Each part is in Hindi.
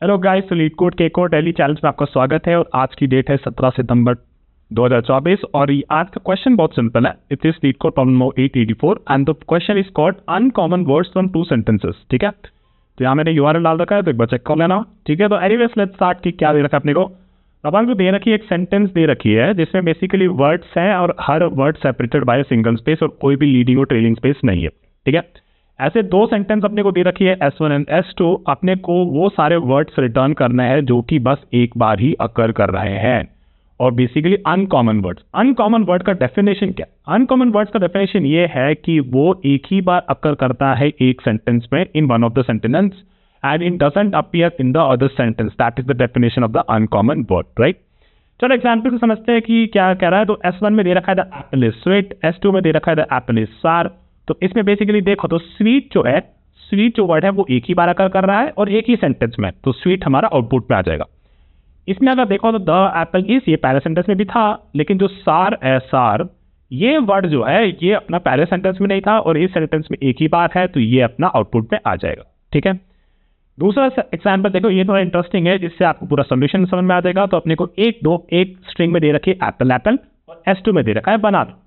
हेलो गाइस, तो लीड कोड के एक और डेली चैलेंज में आपका स्वागत है। और आज की डेट है 17 सितंबर 2024 और आज का क्वेश्चन बहुत सिंपल है। It is leet code problem 884 and the question is called uncommon words from two sentences. ठीक है, तो यहाँ मैंने यूआरएल डाल रखा है, तो एक बार चेक कर लेना। ठीक है, तो एनीवेज लेट्स स्टार्ट कि क्या दे रखा है अपने को। अपन को दे रखी है एक सेंटेंस दे रखी है जिसमें बेसिकली वर्ड्स हैं और हर word separated by single space और कोई भी लीडिंग और ट्रेलिंग स्पेस नहीं है। ठीक है, ऐसे दो सेंटेंस अपने को दे रखी है S1 एंड S2। अपने को वो सारे वर्ड्स रिटर्न करना है जो कि बस एक बार ही अकर कर रहे हैं और basically uncommon words. Uncommon word का डेफिनेशन क्या? अनकॉमन वर्ड्स का डेफिनेशन ये है कि वो एक ही बार अकर करता है एक सेंटेंस में in one of the sentence and it doesn't appear in the other sentence. That is the definition of the uncommon word, right. चलो एग्जाम्पल से समझते हैं कि क्या कह रहा है। तो S1 में दे रखा है the Apple is sweet, S2 में दे रखा है द एप्पल इज सार। तो इसमें बेसिकली देखो तो स्वीट जो है, स्वीट जो वर्ड है वो एक ही बार अकर कर रहा है और एक ही सेंटेंस में, तो स्वीट हमारा आउटपुट में आ जाएगा। इसमें अगर देखो तो द एप्पल इज, ये पहले सेंटेंस में भी था, लेकिन जो सार है, सार ये वर्ड जो है ये अपना पहले सेंटेंस में नहीं था और इस सेंटेंस में एक ही बार है, तो ये अपना आउटपुट में आ जाएगा। ठीक है, दूसरा एग्जाम्पल देखो, ये थोड़ा इंटरेस्टिंग है, जिससे आपको पूरा सोल्यूशन समझ में आ जाएगा। तो अपने को एक स्ट्रिंग में दे रखी है एप्पल एप्पल और S2 में दे रखा है बनाना।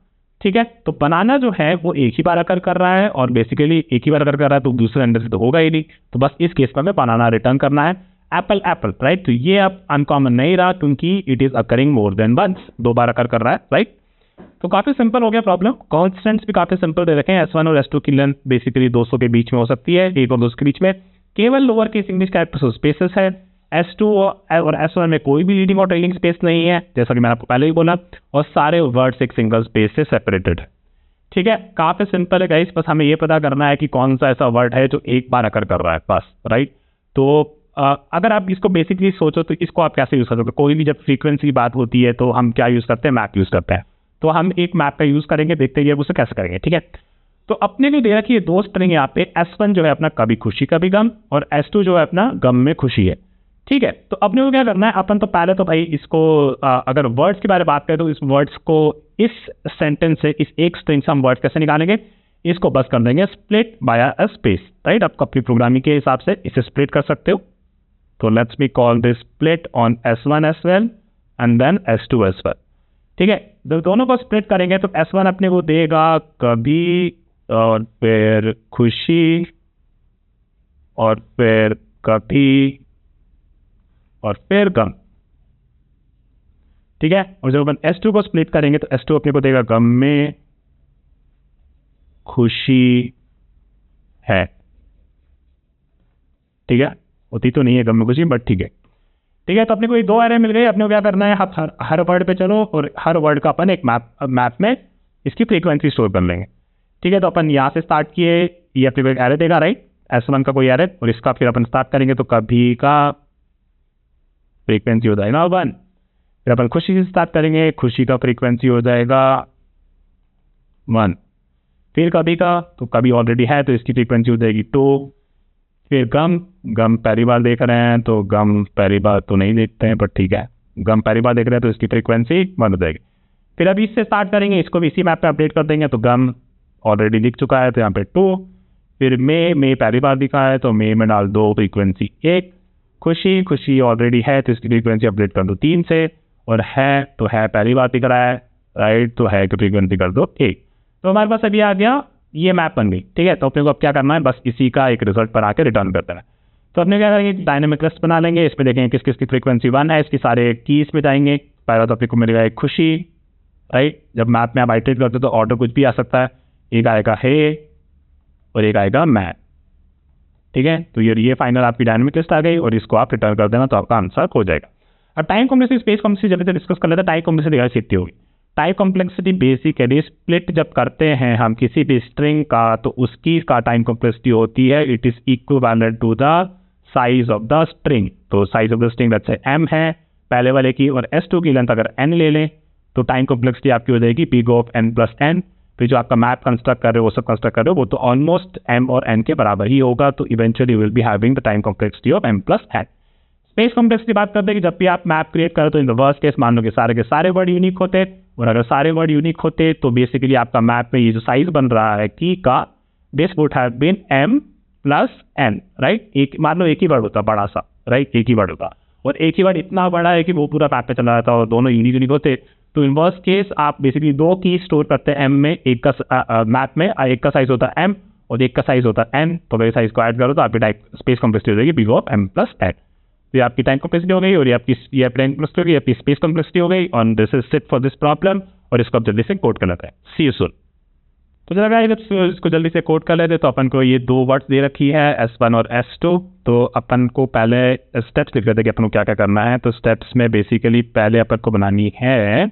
ठीक है, तो बनाना जो है वो एक ही बार अकर कर रहा है और बेसिकली एक ही बार अकर कर रहा है, तो दूसरे सेंटेंस तो होगा ही नहीं। तो बस इस केस में बनाना रिटर्न करना है एप्पल एप्पल, राइट। तो ये अब अनकॉमन नहीं रहा क्योंकि it is occurring more than once, दो बार अकर कर रहा है, राइट। तो काफी सिंपल हो गया प्रॉब्लम। कॉन्स्टेंट्स भी काफी सिंपल दे रखे हैं। S1 और S2 की लेंथ बेसिकली 200 के बीच में हो सकती है, 1 और 2 के बीच में। केवल लोअर केस इंग्लिश कैरेक्टर्स और स्पेसेस है। S2 और S1 में कोई भी लीडिंग और ट्रेलिंग स्पेस नहीं है, जैसा कि मैंने आपको पहले ही बोला, और सारे वर्ड्स एक सिंगल स्पेस से सेपरेटेड है। ठीक है, काफी सिंपल है गाइस, बस हमें ये पता करना है कि कौन सा ऐसा वर्ड है जो एक बार अकर कर रहा है, बस, राइट। तो अगर आप इसको बेसिकली सोचो तो इसको आप कैसे यूज कर सकते हो। कोई भी जब फ्रीक्वेंसी की बात होती है तो हम क्या यूज करते हैं? मैप यूज करते हैं। तो हम एक मैप का यूज करेंगे, देखते हैं उसे कैसे करेंगे। ठीक है, तो अपने को दे रखी है दो स्ट्रिंग यहाँ पे। S1 जो है अपना कभी खुशी कभी गम और S2 जो है अपना गम में खुशी है। ठीक है, तो अपने को क्या करना है, अपन तो पहले तो भाई इसको अगर वर्ड्स के बारे में बात करें तो इस वर्ड्स को इस सेंटेंस से, इस एक स्ट्रिंग से हम वर्ड कैसे निकालेंगे, इसको बस कर देंगे split by a space, right. आप अपनी प्रोग्रामिंग के हिसाब से इसे स्प्लिट कर सकते हो। तो let's me call this split on S1 as well and then S2 as well. ठीक है, दोनों को स्प्लिट करेंगे तो S1 अपने को देगा कभी और फिर खुशी और फिर कभी और फिर गम। ठीक है, और जब अपन S2 को स्प्लिट करेंगे तो S2 अपने को देगा गम में खुशी है। ठीक है, होती तो नहीं है गम में खुशी, बट ठीक है। ठीक है, तो अपने को ये दो एरे मिल गए। अपने को क्या करना है, हर वर्ड पे चलो और हर वर्ड का अपन एक मैप में इसकी फ्रीक्वेंसी स्टोर कर लेंगे। ठीक है, तो अपन यहाँ से स्टार्ट किए, ये अपने को एक एरे देगा, राइट, S1 का कोई एरे, और इसका फिर अपन स्टार्ट करेंगे तो कभी का फ्रीक्वेंसी हो जाएगा 1। फिर अपन खुशी से स्टार्ट करेंगे, खुशी का फ्रीक्वेंसी हो जाएगा 1। फिर कभी का, तो कभी ऑलरेडी है तो इसकी फ्रीक्वेंसी हो जाएगी 2। फिर गम, गम पहली बार देख रहे हैं तो गम पहली बार तो नहीं देखते हैं, बट ठीक है, गम पहली बार देख रहे हैं तो इसकी फ्रीक्वेंसी 1 हो जाएगी। फिर अभी इससे स्टार्ट करेंगे, इसको भी इसी मैप पे अपडेट कर देंगे, तो गम ऑलरेडी दिख चुका है तो यहाँ पे 2। फिर मे पहली बार दिखा है तो मे में डाल दो फ्रीक्वेंसी 1। खुशी, खुशी ऑलरेडी है तो इसकी फ्रीक्वेंसी अपडेट कर दो 3 से, और है तो है पहली बार दिख रहा है, राइट, तो है की फ्रीक्वेंसी कर दो 1। तो हमारे पास अभी आ गया, ये मैप बन गई। ठीक है, तो अपने को अब क्या करना है, बस इसी का एक रिजल्ट पर आके रिटर्न कर देना है। तो अपने क्या करेंगे, डायनेमिक लिस्ट बना लेंगे, इसमें देखेंगे किस किस की फ्रीक्वेंसी 1 है, इसकी सारे कीज में जाएंगे। पहला तो अपने को मिलेगा एक खुशी, राइट। जब मैप में आप आइटरेट करते हो तो ऑर्डर कुछ भी आ सकता है, एक आएगा है और एक आएगा मैं। ठीक है, तो ये फाइनल आपकी डायनेमिक लिस्ट आ गई और इसको आप रिटर्न कर देना तो आपका आंसर हो जाएगा। अब टाइम कॉम्प्लेक्सिटी स्पेस कॉम्प्लेक्सिटी जब डिस्कस कर लेते हैं, टाइम कॉम्प्लेक्सिटी दिखाई सीखती होगी। टाइम कॉम्प्लेक्सिटी बेसिकली स्प्लिट जब करते हैं हम किसी भी स्ट्रिंग का तो उसकी का टाइम कॉम्प्लेक्सिटी होती है, it is equivalent to the size of the string. तो size of the string let's say m है पहले वाले की, और S2 की लेंथ अगर n ले लें तो टाइम कॉम्प्लेक्सिटी आपकी हो जाएगी big of n plus n। फिर जो आपका मैप कंस्ट्रक्ट कर रहे हो वो सब कंस्ट्रक्ट कर रहे हो वो तो ऑलमोस्ट m और n के बराबर ही होगा, तो eventually will be having the time complexity of m plus n। Space complexity बात करते हैं कि जब भी आप मैप क्रिएट करो तो इन द वर्स्ट केस मान लो कि सारे के सारे वर्ड यूनिक होते, और अगर सारे वर्ड यूनिक होते तो बेसिकली आपका मैप में ये जो साइज बन रहा है की का, this would have been m plus n, right. एक मान लो एक ही वर्ड होता बड़ा सा, राइट, एक ही वर्ड होता, और एक ही वर्ड इतना बड़ा है कि वो पूरा मैप पे चला जाता है और दोनों यूनिक होते। तो इन वर्स्ट केस आप बेसिकली 2 की स्टोर करते हैं एम में, एक का मैप में एक का साइज होता है एम और एक का साइज होता है एन, तो अगर साइज को ऐड करो तो आपकी टाइप स्पेस कॉम्प्लेक्सिटी हो जाएगी B of M plus N. तो ये आपकी टाइम कॉम्प्लेक्सिटी हो गई और ये आपकी टाइम कॉम्प्लेक्सिटी हो गई, आपकी स्पेस कॉम्प्लेक्सिटी हो गई, और this is it for this problem, और इसको आप जल्दी से कोड कर लेते हैं। सी यू सून। तो जब इसको जल्दी से कोड कर लेते तो अपन को ये 2 वर्ड्स दे रखी है S1 और S2। तो अपन को पहले स्टेप्स लिख लेते कि अपन को क्या क्या करना है। तो स्टेप्स में बेसिकली पहले अपन को बनानी है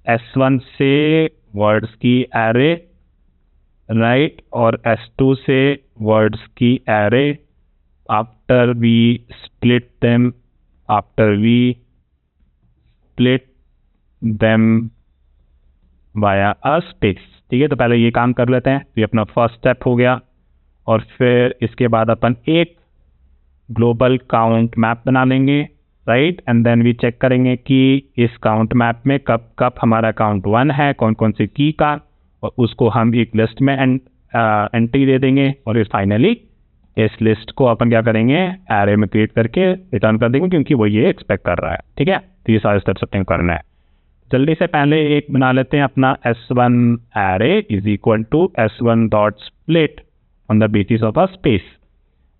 S1 से वर्ड्स की एरे, राइट, और S2 से वर्ड्स की array. After we split them via a space, ठीक है। तो पहले ये काम कर लेते हैं, ये अपना फर्स्ट स्टेप हो गया। और फिर इसके बाद अपन एक ग्लोबल काउंट मैप बना लेंगे, right, and then we check करेंगे कि इस काउंट मैप में कब कब हमारा काउंट 1 है, कौन कौन से की का, और उसको हम एक लिस्ट में एंट्री दे देंगे। और फिर फाइनली इस लिस्ट को अपन क्या करेंगे, एरे में क्रिएट करके रिटर्न कर देंगे, क्योंकि वो ये एक्सपेक्ट कर रहा है, ठीक है। तो ये सारे स्टेप्स अपने करना है। जल्दी से पहले एक बना लेते हैं अपना S1 array is equal to S1 dot split on the basis of a space,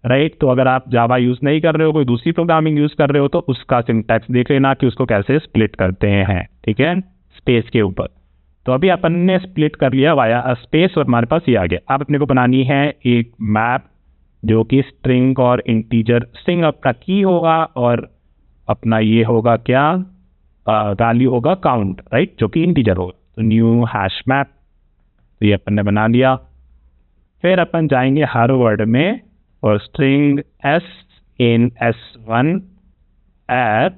right. तो अगर आप जावा यूज़ नहीं कर रहे हो, कोई दूसरी प्रोग्रामिंग यूज़ कर रहे हो, तो उसका सिंटैक्स देख लेना कि उसको कैसे स्प्लिट करते हैं, ठीक है, स्पेस के ऊपर। तो अभी अपन ने स्प्लिट कर लिया वाया स्पेस और हमारे पास ये आ गया। अब अपने को बनानी है एक मैप जो कि स्ट्रिंग और इंटीजर, स्ट्रिंग अपना की होगा और अपना ये होगा क्या, वैल्यू होगा काउंट, राइट, जो कि इंटीजर होगा। तो न्यू हैश मैप, तो ये अपन ने बना लिया। फिर अपन जाएंगे हर वर्ड में और स्ट्रिंग s इन S1 ऐप,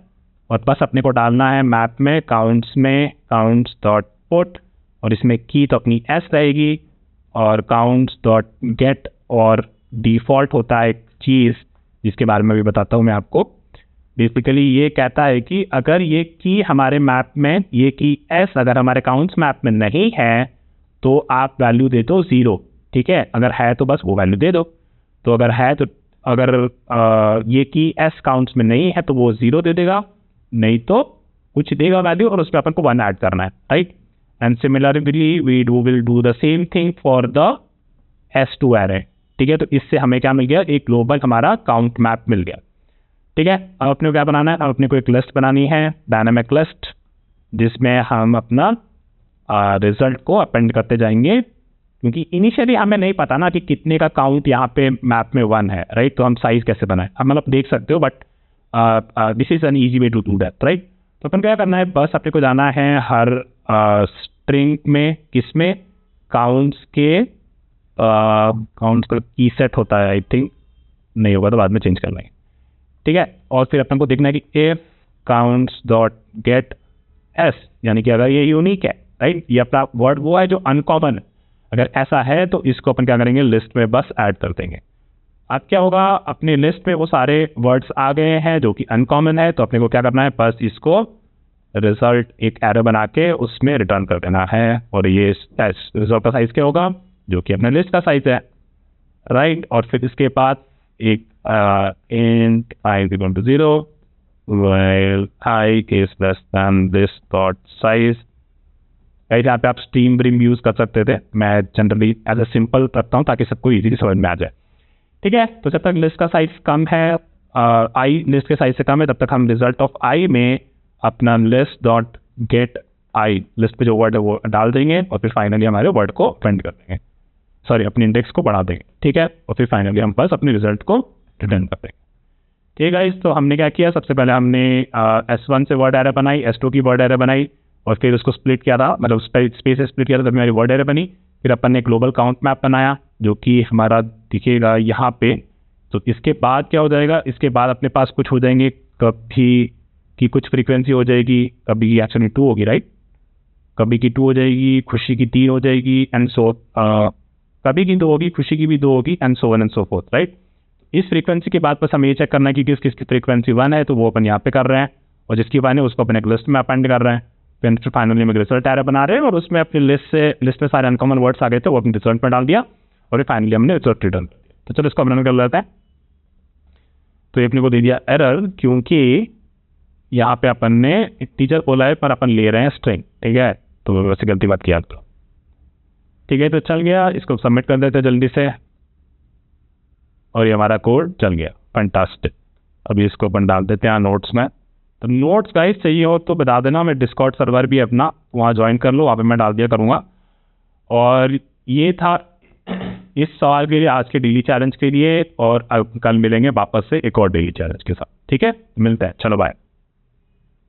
और बस अपने को डालना है मैप में काउंट्स डॉट पुट, और इसमें की तो अपनी s रहेगी, और काउंट्स डॉट गेट, और डिफ़ॉल्ट होता है एक चीज़ जिसके बारे में भी बताता हूँ मैं आपको। बेसिकली ये कहता है कि अगर ये की हमारे मैप में, ये की s अगर हमारे काउंट्स मैप में नहीं है तो आप वैल्यू दे दो 0, ठीक है। अगर है तो बस वो वैल्यू दे दो। तो अगर है तो अगर ये की s काउंट्स में नहीं है तो वो 0 दे देगा, नहीं तो कुछ देगा वैल्यू, और उस पर अपन को 1 ऐड करना है, right. And similarly we will do the same thing for the S2 array, ठीक है। तो इससे हमें क्या मिल गया, एक ग्लोबल हमारा काउंट मैप मिल गया, ठीक है। अब अपने को क्या बनाना है, अब अपने को एक लिस्ट बनानी है, डायनामिक लिस्ट, जिसमें हम अपना रिजल्ट को अपेंड करते जाएंगे, क्योंकि इनिशियली हमें नहीं पता ना कि कितने का काउंट यहाँ पे मैप में 1 है, राइट। तो हम साइज कैसे बनाए, अब मतलब देख सकते हो, but this is an easy way to do that, right. तो अपन क्या करना है, बस अपने को जाना है हर स्ट्रिंग में, किसमें, काउंट्स के काउंट्स का की सेट होता है, आई थिंक नहीं होगा तो बाद में चेंज कर लेंगे, ठीक है। और फिर अपन को देखना है कि if counts dot gate s, यानी कि अगर ये यूनिक है, राइट, ये अपना वर्ड वो है जो अनकॉमन है, अगर ऐसा है तो इसको अपन क्या करेंगे, लिस्ट में बस ऐड कर देंगे। अब क्या होगा, अपनी लिस्ट में वो सारे वर्ड्स आ गए हैं जो कि अनकॉमन है, तो अपने को क्या करना है, बस इसको रिजल्ट एक एरे बना के उसमें रिटर्न कर देना है। और ये रिजल्ट का साइज क्या होगा, जो कि अपने लिस्ट का साइज है, राइट। और फिर इसके बाद एक int I is equal to 0 while I is less than this dot size, right. यहाँ पे आप स्ट्रीम ब्रिम यूज कर सकते थे, मैं जनरली एज ए सिंपल रखता हूँ ताकि सबको इजीली समझ में आ जाए, ठीक है। तो जब तक लिस्ट का साइज कम है, आई लिस्ट के साइज से कम है, तब तक हम रिजल्ट ऑफ आई में अपना लिस्ट डॉट गेट आई, लिस्ट पे जो वर्ड है वो डाल देंगे, और फिर फाइनली हमारे वर्ड को प्रिंट कर देंगे, सॉरी अपनी इंडेक्स को बढ़ा देंगे, ठीक है। और फिर फाइनली हम बस अपने रिजल्ट को रिटर्न कर देंगे, ठीक है गाइस। तो हमने क्या किया, सबसे पहले हमने S1 से वर्ड एरे बनाई, S2 की वर्ड एरे बनाई, और फिर उसको स्प्लिट किया था, मतलब स्पेस से स्प्लिट किया था, तब हमारी वर्ड एरे बनी। फिर अपन ने ग्लोबल काउंट मैप बनाया जो कि हमारा दिखेगा यहाँ पे। तो इसके बाद क्या हो जाएगा, इसके बाद अपने पास कुछ हो जाएंगे, कभी की कुछ फ्रीक्वेंसी हो जाएगी, कभी की एक्चुअली 2 होगी, राइट, कभी की 2 हो जाएगी, खुशी की 3 हो जाएगी, एंड सो कभी की 2 होगी, खुशी की भी 2 होगी, and so on and so fourth, right. इस फ्रीक्वेंसी के बाद बस हमें ये चेक करना है कि किसकी फ्रीक्वेंसी 1 है, तो वो अपन यहाँ पे कर रहे हैं, और जिसकी 1 है उसको अपने एक लिस्ट में अपेंड कर रहे हैं। फिर फाइनली में रिजल्ट एरे बना रहे हैं, और उसमें अपनी लिस्ट में सारे अनकॉमन वर्ड्स आ गए थे, वो अपने रिजल्ट में डाल दिया, और फिर फाइनली हमने रिजल्ट रिटर्न कर दिया। तो चलो इसको अपन कर लेते हैं। तो ये अपने को दे दिया एरर, क्योंकि यहाँ पे अपन ने टीचर बोला है पर अपन ले रहे हैं स्ट्रिंग, ठीक है, तो वैसे गलती बात किया तो ठीक है। तो चल गया, इसको सबमिट कर देते जल्दी से, और ये हमारा कोड चल गया, फैंटास्टिक। अभी इसको अपन डाल देते हैं नोट्स में। तो नोट्स गाइस चाहिए हो तो बता देना, मैं डिस्कॉर्ड सर्वर भी अपना वहाँ ज्वाइन कर लो, वहाँ पे मैं डाल दिया करूँगा। और ये था इस सवाल के लिए, आज के डेली चैलेंज के लिए, और कल मिलेंगे वापस से एक और डेली चैलेंज के साथ, ठीक है, मिलते हैं, चलो बाय।